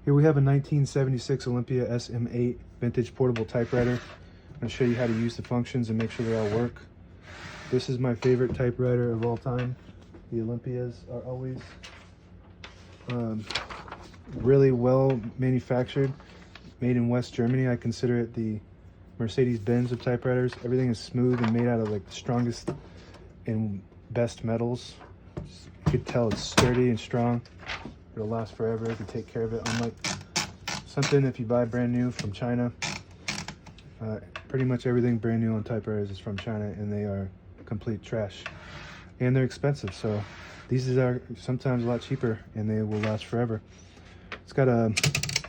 Here we have a 1976 Olympia SM8 vintage portable typewriter. I'm going to show you how to use the functions and make sure they all work. This is my favorite typewriter of all time. The Olympias are always really well manufactured, made in West Germany. I consider it the Mercedes-Benz of typewriters. Everything is smooth and made out of like the strongest and best metals. You could tell it's sturdy and strong. It'll last forever if you take care of it. Unlike something if you buy brand new from China, pretty much everything brand new on typewriters is from China, and they are complete trash. And they're expensive, so these are sometimes a lot cheaper and they will last forever. It's got a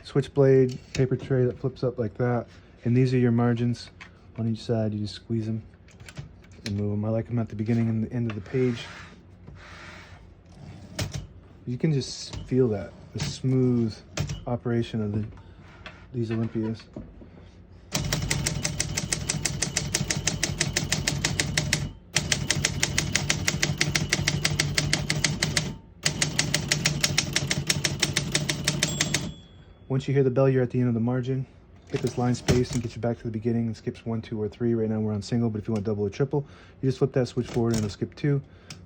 switchblade paper tray that flips up like that, and these are your margins on each side. You just squeeze them and move them. I like them at the beginning and the end of the page. You can just feel that, the smooth operation of these Olympias. Once you hear the bell, you're at the end of the margin. Hit this line space and get you back to the beginning. It skips 1, 2, or 3. Right now we're on single, but if you want double or triple, you just flip that switch forward and it'll skip 2.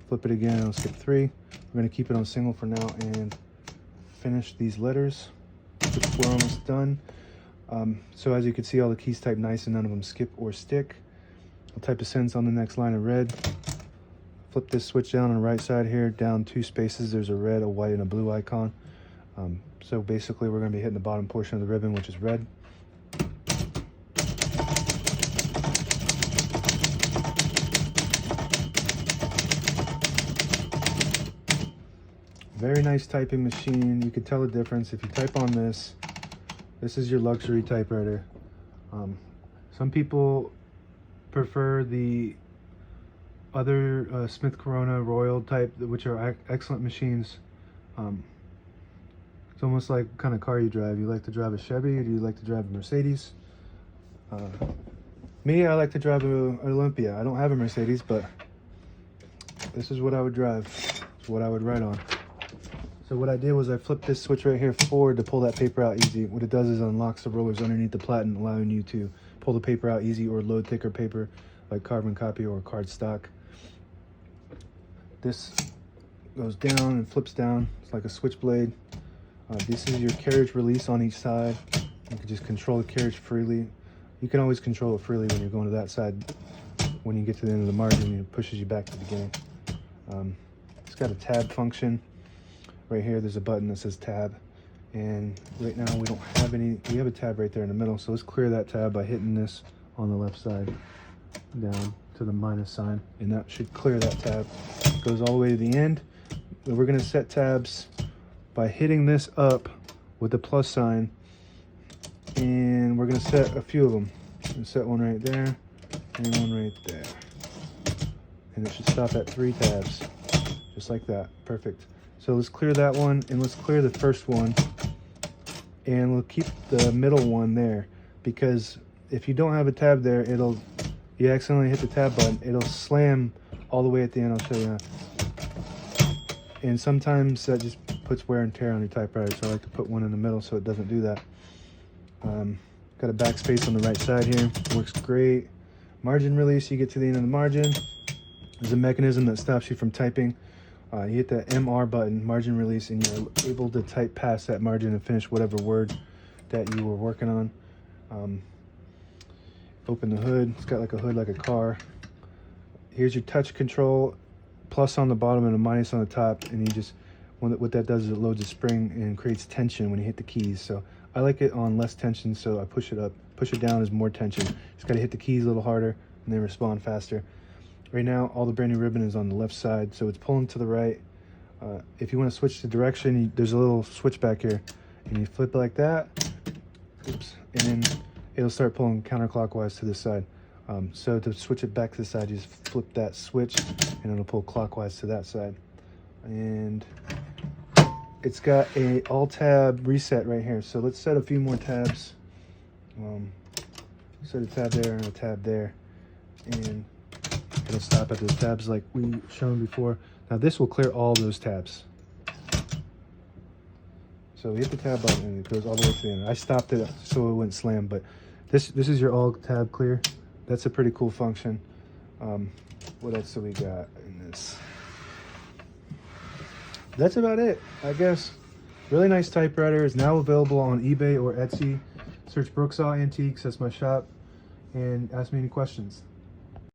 Flip it again and it'll skip 3. We're going to keep it on single for now and finish these letters, which we're almost done. So as you can see, all the keys type nice and none of them skip or stick. I'll type a sentence on the next line of red. Flip this switch down on the right side here, down 2 spaces. There's a red, a white, and a blue icon. So basically we're going to be hitting the bottom portion of the ribbon, which is red. Very nice typing machine. You can tell the difference if you type on this. This is your luxury typewriter. Some people prefer the other Smith Corona Royal type, which are excellent machines. It's almost like what kind of car you drive. You like to drive a Chevy, or do you like to drive a Mercedes? Me, I like to drive an Olympia. I don't have a Mercedes, but this is what I would drive. It's what I would write on. So what I did was I flipped this switch right here forward to pull that paper out easy. What it does is unlocks the rollers underneath the platen, allowing you to pull the paper out easy or load thicker paper like carbon copy or cardstock. This goes down and flips down. It's like a switchblade. This is your carriage release on each side. You can just control the carriage freely. You can always control it freely when you're going to that side. When you get to the end of the margin, it pushes you back to the beginning. It's got a tab function. Right here, there's a button that says tab. And right now we don't have any, we have a tab right there in the middle. So let's clear that tab by hitting this on the left side down to the minus sign. And that should clear that tab. It goes all the way to the end. And we're gonna set tabs by hitting this up with the plus sign, and we're going to set a few of them. I'm going to set one right there and one right there, and it should stop at 3 tabs, just like that. Perfect. So let's clear that one, and let's clear the first one, and we'll keep the middle one there, because if you don't have a tab there, you accidentally hit the tab button, it'll slam all the way at the end. I'll show you how. And sometimes that just puts wear and tear on your typewriter, so I like to put one in the middle so it doesn't do that. Got a backspace on the right side here. Works great. Margin release, you get to the end of the margin. There's a mechanism that stops you from typing. You hit the MR button, margin release, and you're able to type past that margin and finish whatever word that you were working on. Open the hood. It's got like a hood like a car. Here's your touch control, plus on the bottom and a minus on the top, and you just, what that does is it loads a spring and creates tension when you hit the keys. So I like it on less tension, so I push it up. Push it down is more tension. Just got to hit the keys a little harder and they respond faster. Right now, all the brand new ribbon is on the left side, so it's pulling to the right. If you want to switch the direction, there's a little switch back here, and you flip it like that. Oops, and then it'll start pulling counterclockwise to this side. So to switch it back to the side, you just flip that switch, and it'll pull clockwise to that side. And it's got a all tab reset right here. So let's set a few more tabs. Set a tab there and a tab there, and it'll stop at those tabs like we shown before. Now this will clear all those tabs. So you hit the tab button and it goes all the way to the end. I stopped it so it wouldn't slam, but this is your all tab clear. That's a pretty cool function. What else do we got in this? That's about it, I guess. Really nice typewriter. Is now available on eBay or Etsy. Search Brooksaw Antiques, that's my shop, and ask me any questions.